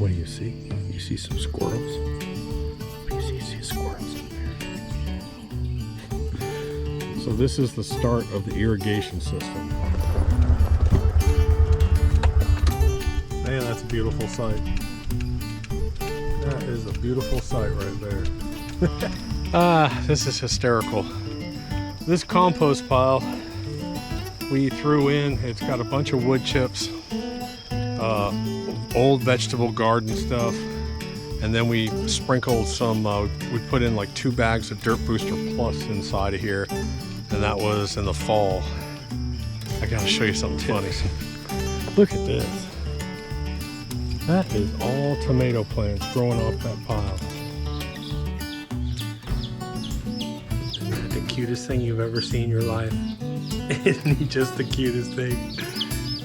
What do you see? You see some squirrels? You see squirrels in there. So this is the start of the irrigation system. Man, that's a beautiful sight. That is a beautiful sight right there. This is hysterical. This compost pile we threw in, it's got a bunch of wood chips, old vegetable garden stuff, and then we sprinkled some, we put in like 2 bags of Dirt Booster Plus inside of here, and that was in the fall. I gotta show you something funny. Look at this. That is all tomato plants growing off that pile. Isn't that the cutest thing you've ever seen in your life? Isn't he just the cutest thing?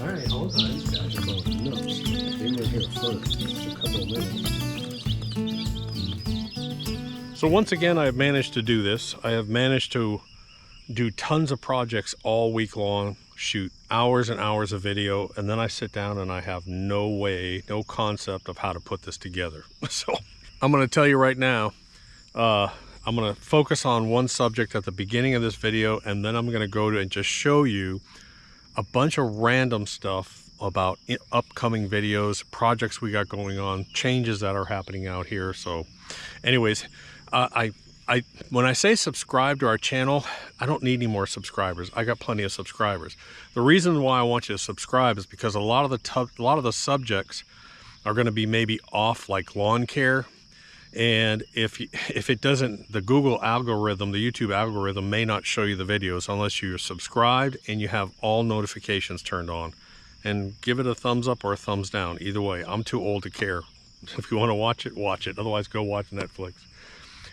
Alright, hold on. These guys are going nuts. They were here first. Just a couple of minutes. So once again, I have managed to do this. I have managed to do tons of projects all week long, shoot hours and hours of video, and then I sit down and I have no way, no concept of how to put this together. So I'm going to tell you right now, I'm going to focus on one subject at the beginning of this video, and then I'm going to go to and just show you a bunch of random stuff about upcoming videos, projects we got going on, changes that are happening out here. So anyways, when I say subscribe to our channel, I don't need any more subscribers. I got plenty of subscribers. The reason why I want you to subscribe is because a lot of the subjects are going to be maybe off, like lawn care. And if it doesn't, the Google algorithm, the YouTube algorithm may not show you the videos unless you're subscribed and you have all notifications turned on. And give it a thumbs up or a thumbs down. Either way, I'm too old to care. If you want to watch it, watch it. Otherwise, go watch Netflix.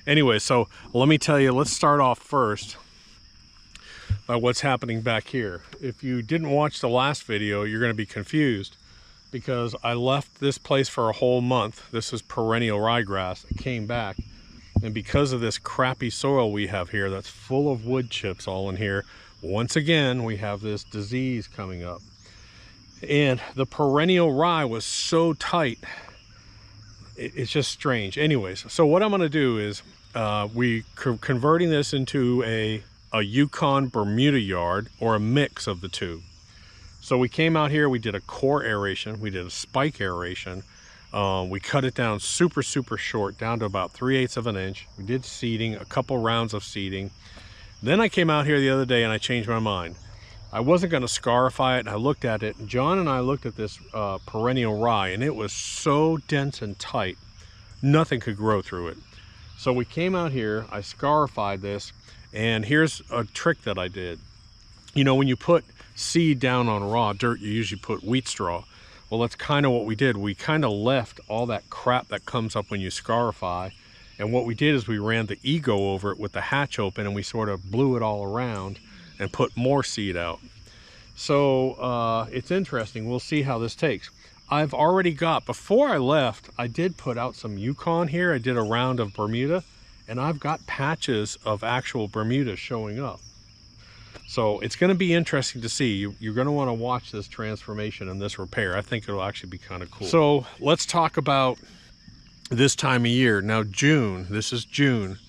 Anyway, so let me tell you, let's start off first by what's happening back here. If you didn't watch the last video, you're going to be confused, because I left this place for a whole month. This is perennial ryegrass. It came back, and because of this crappy soil we have here that's full of wood chips all in here, once again we have this disease coming up. And the perennial rye was so tight, it's just strange. Anyways, so what I'm going to do is we converting this into a Yukon Bermuda yard, or a mix of the two. So we came out here, we did a core aeration, we did a spike aeration, we cut it down super short, down to about 3/8 of an inch. We did seeding, a couple rounds of seeding. Then I came out here the other day and I changed my mind. I wasn't going to scarify it, and I looked at it. John and I looked at this perennial rye, and it was so dense and tight, nothing could grow through it. So we came out here, I scarified this, and here's a trick that I did. You know, when you put seed down on raw dirt, you usually put wheat straw. Well, that's kind of what we did. We kind of left all that crap that comes up when you scarify, and what we did is we ran the ego over it with the hatch open, and we sort of blew it all around and put more seed out. So it's interesting. We'll see how this takes. I've already got, before I left, I did put out some Yukon here. I did a round of Bermuda, and I've got patches of actual Bermuda showing up. So it's going to be interesting to see. You're going to want to watch this transformation and this repair. I think it'll actually be kind of cool. So let's talk about this time of year. Now, June, this is June,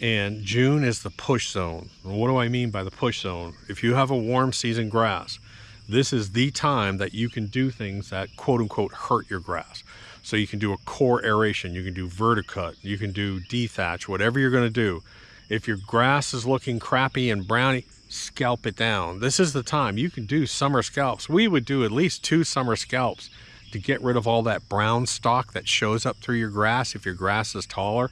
and June is the push zone. And what do I mean by the push zone? If you have a warm season grass, this is the time that you can do things that quote unquote hurt your grass. So you can do a core aeration, you can do verticut, you can do dethatch, whatever you're going to do. If your grass is looking crappy and browny, scalp it down. This is the time. You can do summer scalps. We would do at least 2 summer scalps to get rid of all that brown stalk that shows up through your grass. If your grass is taller,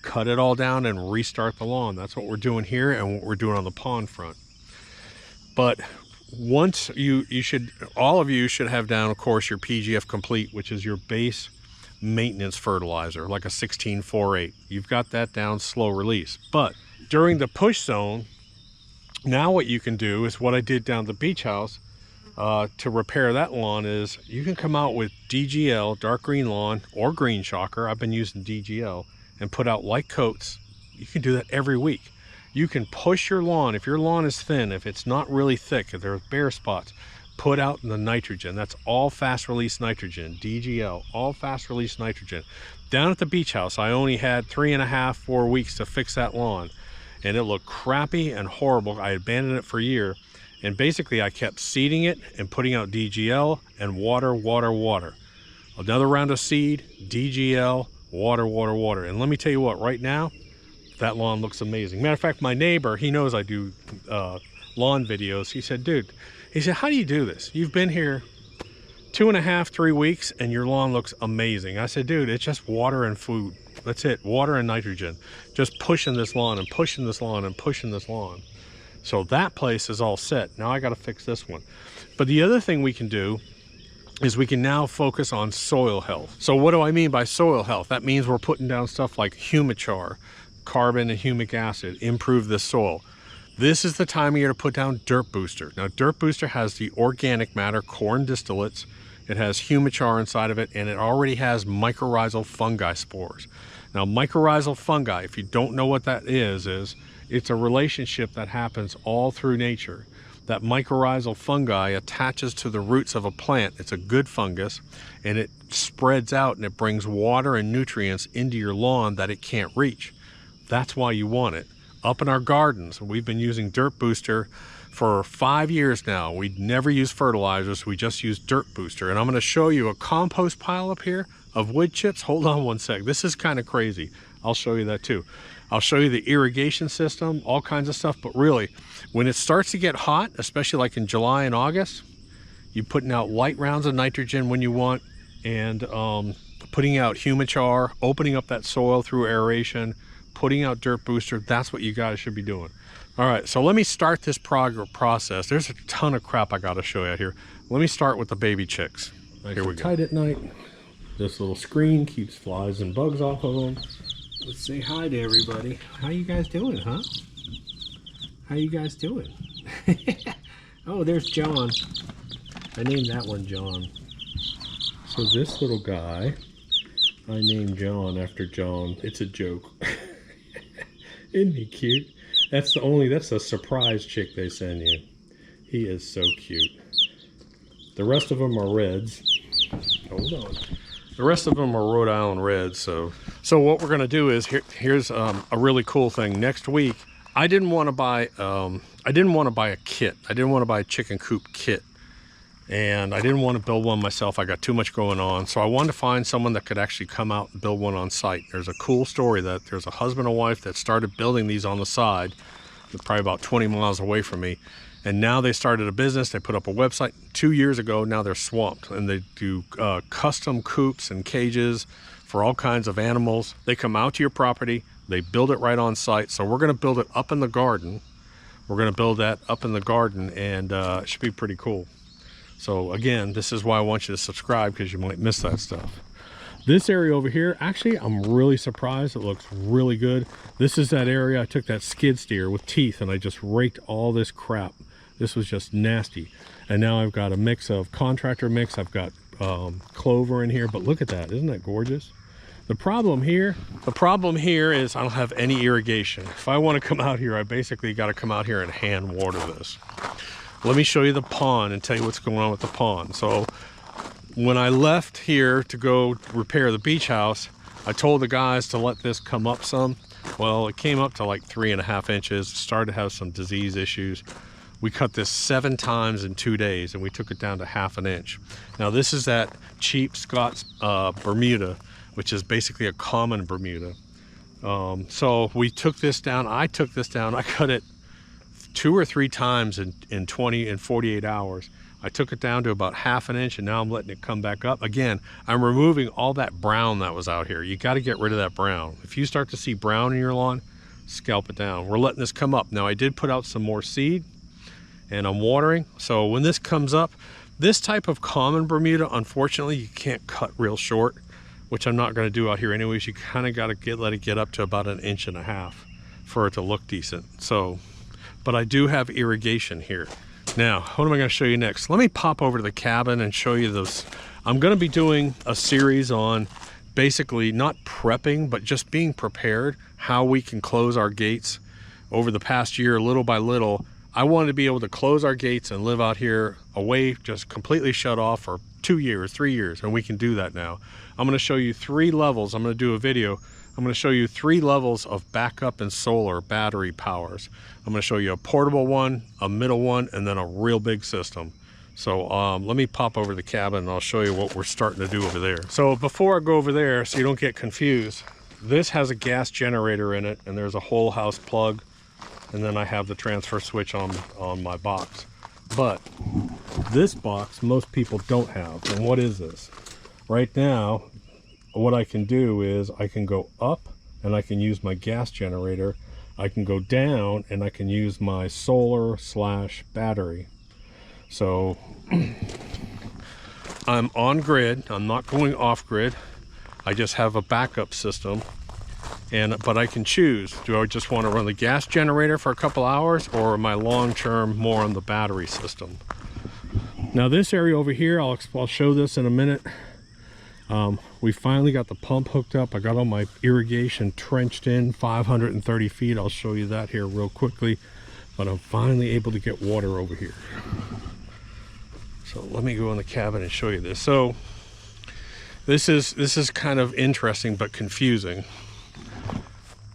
cut it all down and restart the lawn. That's what we're doing here and what we're doing on the pond front. But once all of you should have down, of course, your PGF Complete, which is your base maintenance fertilizer, like a 16-4-8. You've got that down, slow release. But during the push zone, now what you can do is what I did down at the beach house to repair that lawn is you can come out with DGL, dark green lawn, or green shocker. I've been using DGL, and put out light coats. You can do that every week. You can push your lawn. If your lawn is thin, if it's not really thick, if there's bare spots, put out the nitrogen. That's all fast release nitrogen, DGL, all fast release nitrogen. Down at the beach house, I only had 3.5, 4 weeks to fix that lawn, and it looked crappy and horrible. I abandoned it for a year, and basically I kept seeding it and putting out DGL and water, water, water. Another round of seed, DGL, water, water, water. And let me tell you what, right now, that lawn looks amazing. Matter of fact, my neighbor, he knows I do lawn videos. He said, dude, he said, how do you do this? You've been here 2.5, 3 weeks and your lawn looks amazing. I said, dude, it's just water and food. That's it, water and nitrogen. Just pushing this lawn and pushing this lawn and pushing this lawn. So that place is all set. Now I got to fix this one. But the other thing we can do is we can now focus on soil health. So what do I mean by soil health? That means we're putting down stuff like humichar, carbon and humic acid, improve the soil. This is the time of year to put down dirt booster. Now dirt booster has the organic matter, corn distillates, it has humichar inside of it, and it already has mycorrhizal fungi spores. Now mycorrhizal fungi, if you don't know what that is it's a relationship that happens all through nature. That mycorrhizal fungi attaches to the roots of a plant. It's a good fungus, and it spreads out and it brings water and nutrients into your lawn that it can't reach. That's why you want it. Up in our gardens, we've been using dirt booster for 5 years now. We never use fertilizers, we just use dirt booster. And I'm going to show you a compost pile up here of wood chips. Hold on one sec, this is kind of crazy. I'll show you that too. I'll show you the irrigation system, all kinds of stuff. But really, when it starts to get hot, especially like in July and August, you're putting out light rounds of nitrogen when you want, and putting out humichar, opening up that soil through aeration, putting out dirt booster. That's what you guys should be doing. All right, so let me start this process. There's a ton of crap I got to show you out here. Let me start with the baby chicks. Here we go. Tight at night. This little screen keeps flies and bugs off of them. Let's say hi to everybody. How you guys doing, huh? How you guys doing? Oh, there's John. I named that one John. So this little guy, I named John after John. It's a joke. Isn't he cute? That's a surprise chick they send you. He is so cute. The rest of them are reds. Hold on. The rest of them are Rhode Island Reds. So what we're gonna do is here's a really cool thing. Next week, I didn't want to buy a kit. I didn't want to buy a chicken coop kit, and I didn't want to build one myself. I got too much going on, so I wanted to find someone that could actually come out and build one on site. There's a cool story that there's a husband and wife that started building these on the side, probably about 20 miles away from me. And now they started a business. They put up a website 2 years ago. Now they're swamped, and they do custom coops and cages for all kinds of animals. They come out to your property. They build it right on site. So we're going to build it up in the garden. We're going to build that up in the garden, and it should be pretty cool. So again, this is why I want you to subscribe, because you might miss that stuff. This area over here, actually, I'm really surprised. It looks really good. This is that area I took that skid steer with teeth and I just raked all this crap. This was just nasty. And now I've got a mix of contractor mix. I've got clover in here, but look at that. Isn't that gorgeous? The problem here is I don't have any irrigation. If I want to come out here, I basically got to come out here and hand water this. Let me show you the pond and tell you what's going on with the pond. So when I left here to go repair the beach house, I told the guys to let this come up some. Well, it came up to like 3.5 inches, started to have some disease issues. We cut this 7 times in 2 days, and we took it down to 1/2 inch. Now this is that cheap Scott's Bermuda, which is basically a common Bermuda. So we took this down. I cut it 2 or 3 times in 48 hours. I took it down to about 1/2 inch, and now I'm letting it come back up. Again, I'm removing all that brown that was out here. You got to get rid of that brown. If you start to see brown in your lawn, scalp it down. We're letting this come up. Now I did put out some more seed, and I'm watering. So when this comes up, this type of common Bermuda, unfortunately, you can't cut real short, which I'm not going to do out here anyways. You kind of got to let it get up to about 1.5 inches for it to look decent. So, but I do have irrigation here. Now, what am I going to show you next? Let me pop over to the cabin and show you those. I'm going to be doing a series on basically not prepping, but just being prepared, how we can close our gates. Over the past year, little by little, I wanted to be able to close our gates and live out here away, just completely shut off for 2 years, 3 years, and we can do that now. I'm going to show you 3 levels. I'm going to do a video. I'm going to show you 3 levels of backup and solar battery powers. I'm going to show you a portable one, a middle one, and then a real big system. So let me pop over to the cabin and I'll show you what we're starting to do over there. So before I go over there, so you don't get confused, this has a gas generator in it, and there's a whole house plug, and then I have the transfer switch on my box. But this box most people don't have. And what is this? Right now, what I can do is I can go up and I can use my gas generator. I can go down and I can use my solar / battery. So I'm on grid. I'm not going off grid. I just have a backup system. But I can choose, do I just want to run the gas generator for a couple hours, or am I long-term more on the battery system? Now this area over here, I'll show this in a minute. We finally got the pump hooked up. I got all my irrigation trenched in 530 feet. I'll show you that here real quickly, but I'm finally able to get water over here. So let me go in the cabin and show you this. So this is kind of interesting but confusing.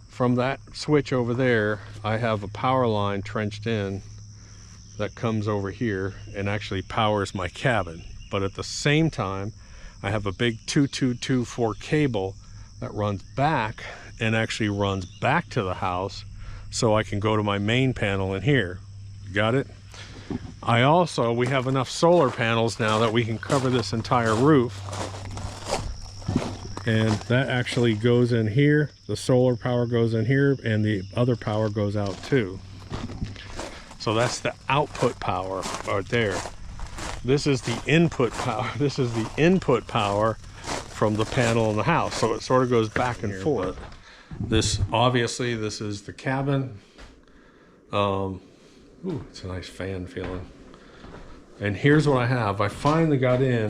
From that switch over there, I have a power line trenched in that comes over here and actually powers my cabin. But at the same time, I have a big 2224 cable that runs back and actually runs back to the house, so I can go to my main panel in here. Got it? We have enough solar panels now that we can cover this entire roof. And that actually goes in here. The solar power goes in here, and the other power goes out too. So that's the output power right there. This is the input power. This is the input power from the panel in the house. So it sort of goes back and forth. This, obviously, this is the cabin. Ooh, it's a nice fan feeling. And here's what I have. I finally got in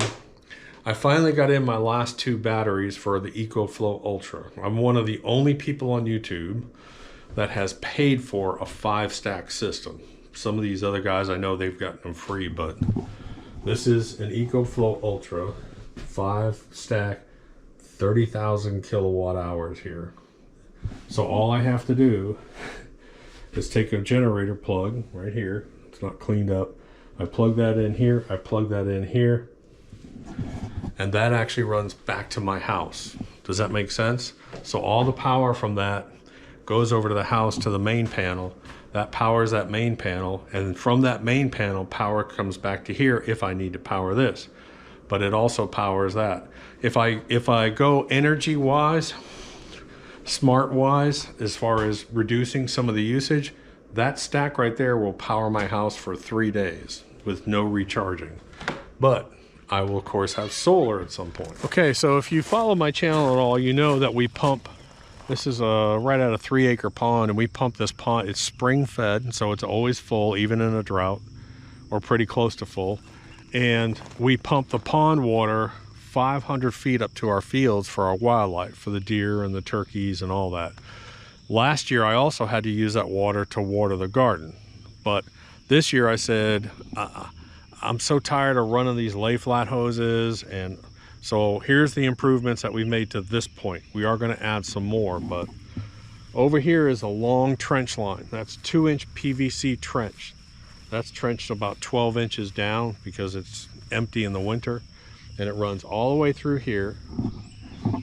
my last 2 batteries for the EcoFlow Ultra. I'm one of the only people on YouTube that has paid for a 5-stack system. Some of these other guys, I know they've gotten them free, but this is an EcoFlow Ultra 5-stack, 30,000 kilowatt hours here. So all I have to do is take a generator plug right here. It's not cleaned up. I plug that in here. I plug that in here. And that actually runs back to my house. Does that make sense? So all the power from that goes over to the house, to the main panel. That powers that main panel, and from that main panel, power comes back to here if I need to power this. But it also powers that. If I go energy-wise, smart-wise, as far as reducing some of the usage, that stack right there will power my house for 3 days with no recharging. But I will, of course, have solar at some point. Okay, so if you follow my channel at all, you know that we pump. This is right at a 3-acre pond, and we pump this pond. It's spring fed, so it's always full, even in a drought, or pretty close to full. And we pump the pond water 500 feet up to our fields for our wildlife, for the deer and the turkeys and all that. Last year, I also had to use that water to water the garden. But this year I said, I'm so tired of running these lay flat hoses, and so here's the improvements that we've made to this point. We are going to add some more, but over here is a long trench line. That's 2-inch PVC trench. That's trenched about 12 inches down because it's empty in the winter, and it runs all the way through here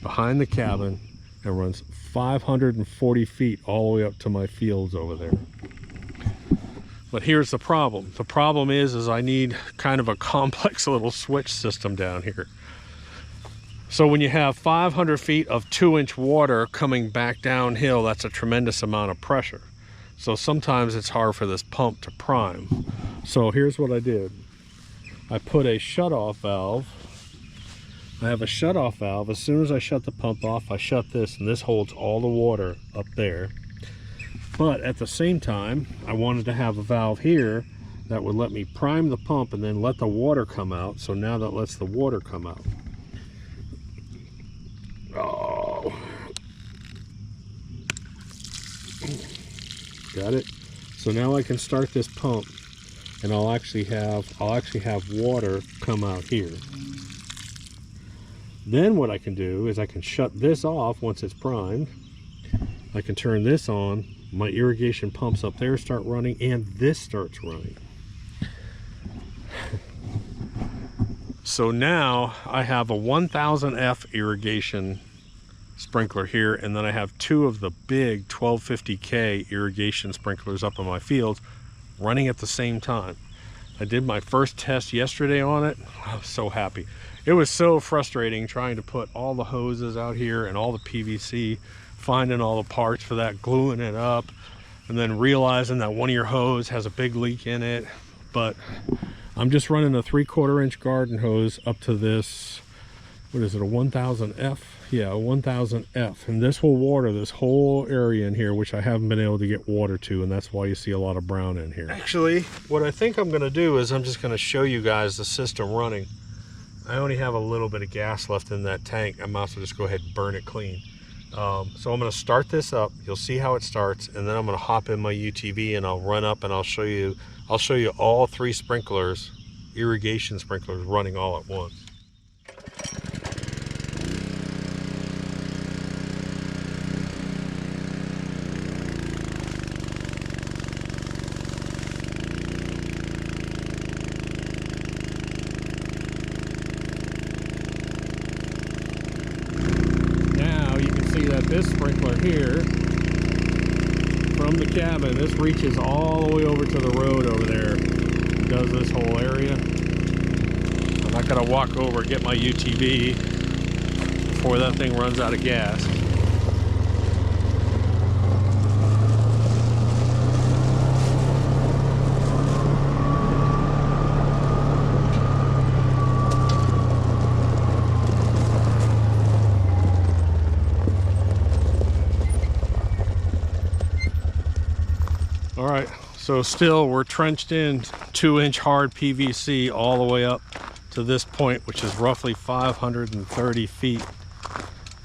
behind the cabin and runs 540 feet all the way up to my fields over there. But here's the problem. The problem is I need kind of a complex little switch system down here. So when you have 500 feet of 2-inch water coming back downhill, that's a tremendous amount of pressure. So sometimes it's hard for this pump to prime. So here's what I did. I put a shut-off valve. I have a shut-off valve. As soon as I shut the pump off, I shut this, and this holds all the water up there. But at the same time, I wanted to have a valve here that would let me prime the pump and then let the water come out. So now that lets the water come out. Oh. Got it? So now I can start this pump, and I'll actually have water come out here. Then what I can do is I can shut this off once it's primed. I can turn this on, my irrigation pumps up there start running, and this starts running. So now I have a 1000F irrigation sprinkler here, and then I have two of the big 1250K irrigation sprinklers up in my fields running at the same time. I did my first test yesterday on it. I was so happy. It was so frustrating trying to put all the hoses out here and all the PVC, finding all the parts for that, gluing it up, and then realizing that one of your hose has a big leak in it. But I'm just running a 3/4 inch garden hose up to this, what is it, a 1000F? Yeah, a 1000F. And this will water this whole area in here, which I haven't been able to get water to, and that's why you see a lot of brown in here. Actually, what I think I'm gonna do is I'm just gonna show you guys the system running. I only have a little bit of gas left in that tank. I might as well just go ahead and burn it clean. So I'm gonna start this up. You'll see how it starts, and then I'm gonna hop in my UTV and I'll run up and I'll show you all three sprinklers, irrigation sprinklers, running all at once. This sprinkler here from the cabin, this reaches all the way over to the road over there. It does this whole area. I'm not gonna walk over and get my UTV before that thing runs out of gas. All right, so still we're trenched in 2-inch hard PVC all the way up to this point, which is roughly 530 feet.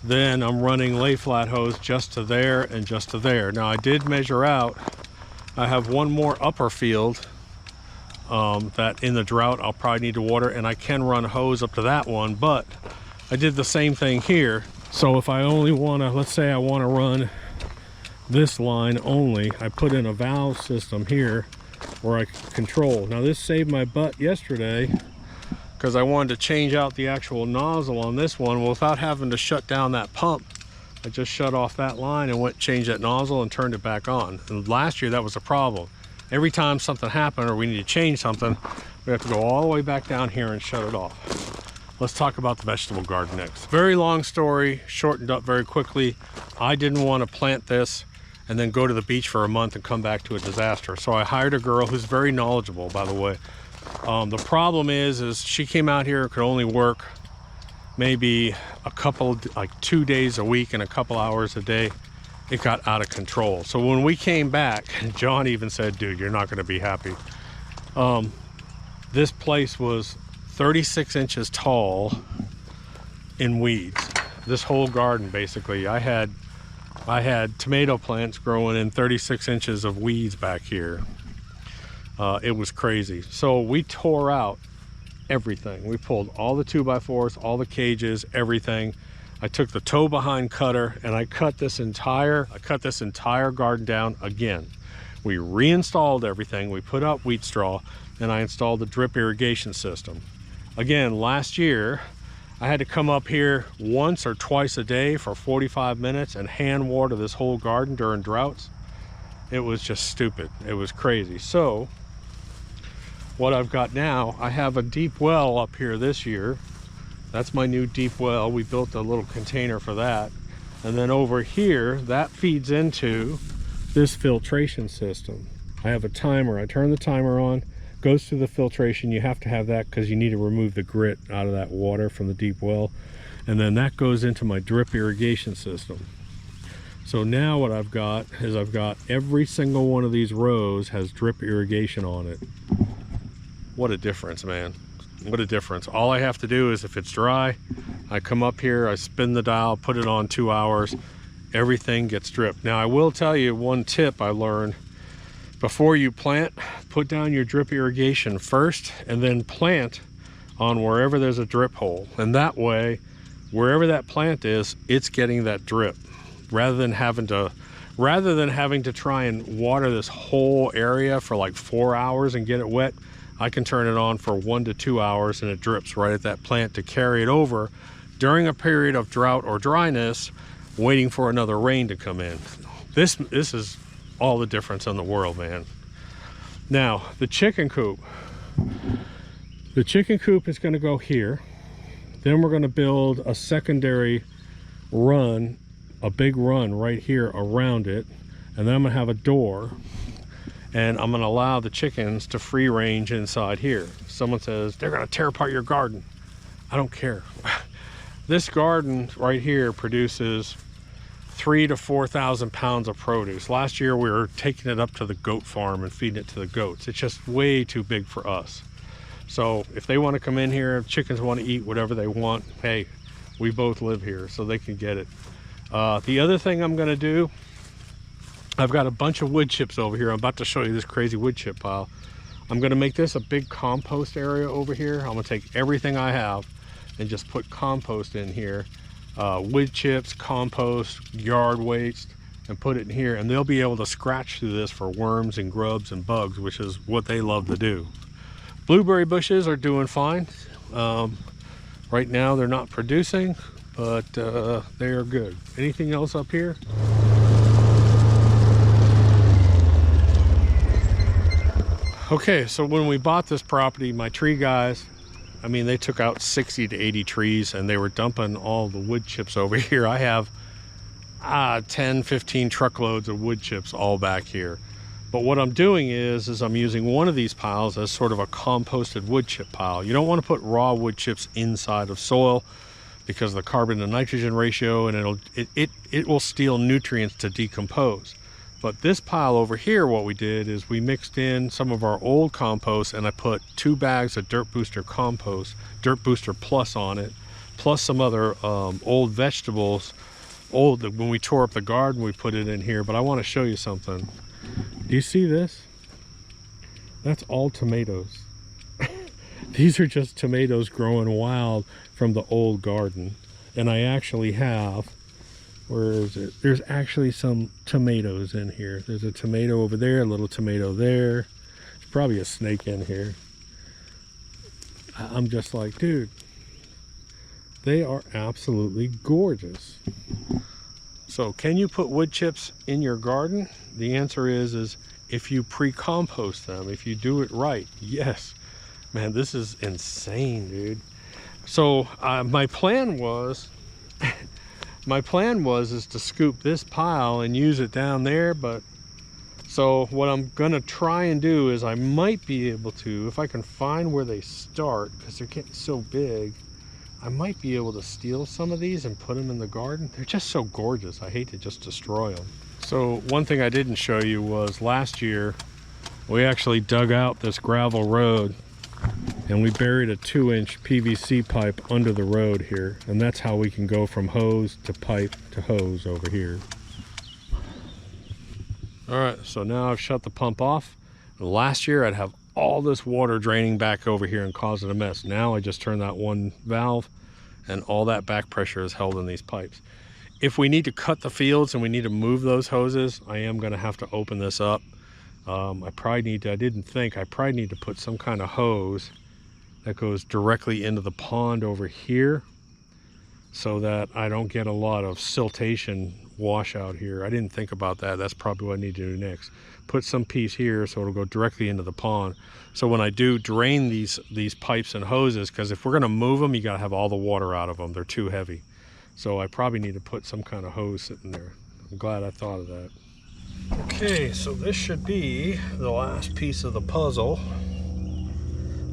Then I'm running lay flat hose just to there and just to there. Now I did measure out, I have one more upper field that in the drought I'll probably need to water, and I can run hose up to that one, but I did the same thing here. So if I only wanna, let's say I wanna run this line only, I put in a valve system here where I control. Now this saved my butt yesterday because I wanted to change out the actual nozzle on this one without having to shut down that pump. I just shut off that line and went change that nozzle and turned it back on. And last year that was a problem. Every time something happened or we need to change something, we have to go all the way back down here and shut it off. Let's talk about the vegetable garden next. Very long story, shortened up very quickly. I didn't want to plant this and then go to the beach for a month and come back to a disaster. So I hired a girl who's very knowledgeable, by the way. The problem is she came out here, could only work maybe a couple, like 2 days a week and a couple hours a day. It got out of control. So when we came back, John even said, dude, you're not gonna be happy. This place was 36 inches tall in weeds. This whole garden, basically. I had tomato plants growing in 36 inches of weeds back here. It was crazy. So we tore out everything. We pulled all the 2x4s, all the cages, everything. I took the tow behind cutter and I cut this entire garden down again. We reinstalled everything. We put up wheat straw and I installed the drip irrigation system. Again, last year, I had to come up here once or twice a day for 45 minutes and hand water this whole garden during droughts. It was just stupid. It was crazy. So what I've got now, I have a deep well up here this year. That's my new deep well. We built a little container for that. And then over here, that feeds into this filtration system. I have a timer. I turn the timer on, goes through the filtration. You have to have that because you need to remove the grit out of that water from the deep well. And then that goes into my drip irrigation system. So now what I've got is every single one of these rows has drip irrigation on it. What a difference, man. What a difference. All I have to do is if it's dry, I come up here, I spin the dial, put it on 2 hours, everything gets dripped. Now I will tell you one tip I learned before you plant, put down your drip irrigation first and then plant on wherever there's a drip hole. And that way, wherever that plant is, it's getting that drip. Rather than having to try and water this whole area for like 4 hours and get it wet, I can turn it on for 1 to 2 hours and it drips right at that plant to carry it over during a period of drought or dryness, waiting for another rain to come in. This is all the difference in the world, man. Now, the chicken coop. The chicken coop is going to go here. Then we're going to build a secondary run, a big run right here around it. And then I'm going to have a door. And I'm going to allow the chickens to free range inside here. Someone says, they're going to tear apart your garden. I don't care. This garden right here produces 3,000 to 4,000 pounds of produce. Last year we were taking it up to the goat farm and feeding it to the goats. It's just way too big for us. So if they want to come in here, if chickens want to eat whatever they want, hey, we both live here, so they can get it. The other thing I'm going to do, I've got a bunch of wood chips over here. I'm about to show you this crazy wood chip pile. I'm going to make this a big compost area over here. I'm going to take everything I have and just put compost in here. Wood chips, compost, yard waste, and put it in here. And they'll be able to scratch through this for worms and grubs and bugs, which is what they love to do. Blueberry bushes are doing fine. Right now they're not producing, but they are good. Anything else up here? Okay, so when we bought this property, my tree guys, I mean, they took out 60 to 80 trees and they were dumping all the wood chips over here. I have 10, 15 truckloads of wood chips all back here. But what I'm doing is I'm using one of these piles as sort of a composted wood chip pile. You don't want to put raw wood chips inside of soil because of the carbon to nitrogen ratio, and it will steal nutrients to decompose. But this pile over here, what we did is we mixed in some of our old compost, and I put 2 bags of Dirt Booster compost, Dirt Booster Plus on it, plus some other old vegetables. When we tore up the garden, we put it in here. But I want to show you something. Do you see this? That's all tomatoes. These are just tomatoes growing wild from the old garden. And I actually have, where is it? There's actually some tomatoes in here. There's a tomato over there, a little tomato there. There's probably a snake in here. I'm just like, dude, they are absolutely gorgeous. So can you put wood chips in your garden? The answer is if you pre-compost them, if you do it right, yes. Man, this is insane, dude. So my plan was to scoop this pile and use it down there. But so what I'm gonna try and do is I might be able to, if I can find where they start, because they're getting so big, I might be able to steal some of these and put them in the garden. They're just so gorgeous. I hate to just destroy them. So one thing I didn't show you was last year we actually dug out this gravel road and we buried a 2-inch PVC pipe under the road here, and that's how we can go from hose to pipe to hose over here. All right, so now I've shut the pump off. Last year I'd have all this water draining back over here and causing a mess. Now I just turn that one valve and all that back pressure is held in these pipes. If we need to cut the fields and we need to move those hoses, I am going to have to open this up. I probably need to put some kind of hose that goes directly into the pond over here so that I don't get a lot of siltation washout here. I didn't think about that. That's probably what I need to do next. Put some piece here so it'll go directly into the pond. So when I do drain these pipes and hoses, because if we're going to move them, you got to have all the water out of them. They're too heavy. So I probably need to put some kind of hose sitting there. I'm glad I thought of that. Okay, so this should be the last piece of the puzzle.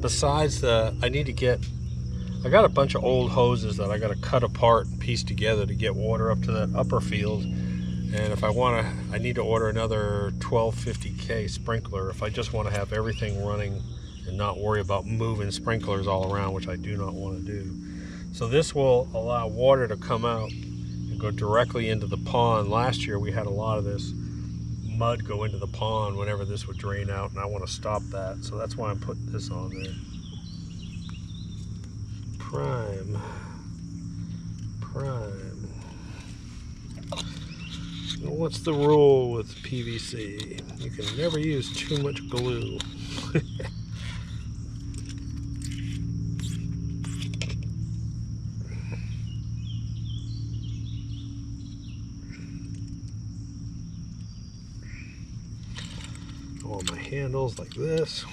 Besides that, I got a bunch of old hoses that I got to cut apart and piece together to get water up to that upper field. And if I need to order another 1250K sprinkler if I just want to have everything running and not worry about moving sprinklers all around, which I do not want to do. So this will allow water to come out and go directly into the pond. Last year we had a lot of this mud go into the pond whenever this would drain out, and I want to stop that. So that's why I'm putting this on there. Prime. Now, what's the rule with PVC? You can never use too much glue. All my handles like this.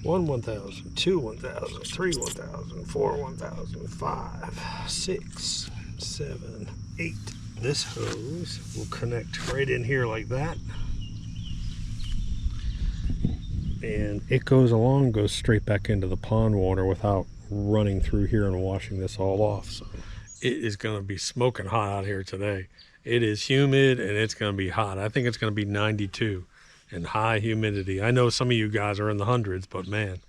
1 1,000, 2 1,000, 3 1,000, 4 1,000, 5, 6, 7, 8. This hose will connect right in here like that. And it goes along, goes straight back into the pond water without running through here and washing this all off. So it is going to be smoking hot out here today. It is humid and it's going to be hot. I think it's going to be 92 and high humidity. I know some of you guys are in the hundreds, but man,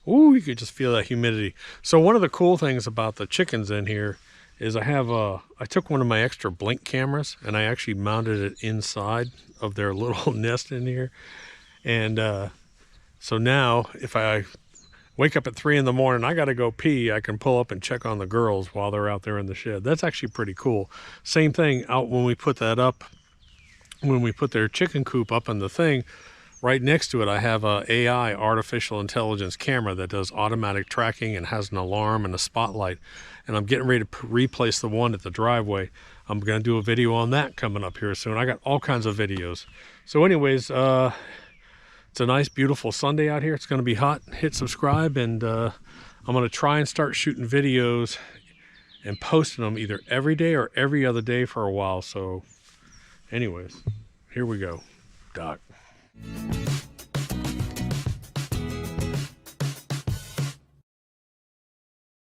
ooh, you could just feel that humidity. So one of the cool things about the chickens in here is I took one of my extra blink cameras and I actually mounted it inside of their little nest in here. And so now if I wake up at 3 in the morning, I got to go pee, I can pull up and check on the girls while they're out there in the shed. That's actually pretty cool. Same thing out when we put that up, when we put their chicken coop up on the thing, right next to it, I have a AI, artificial intelligence camera that does automatic tracking and has an alarm and a spotlight. And I'm getting ready to replace the one at the driveway. I'm going to do a video on that coming up here soon. I got all kinds of videos. So anyways, it's a nice, beautiful Sunday out here. It's going to be hot. Hit subscribe, and I'm going to try and start shooting videos and posting them either every day or every other day for a while. So anyways, here we go. Doc.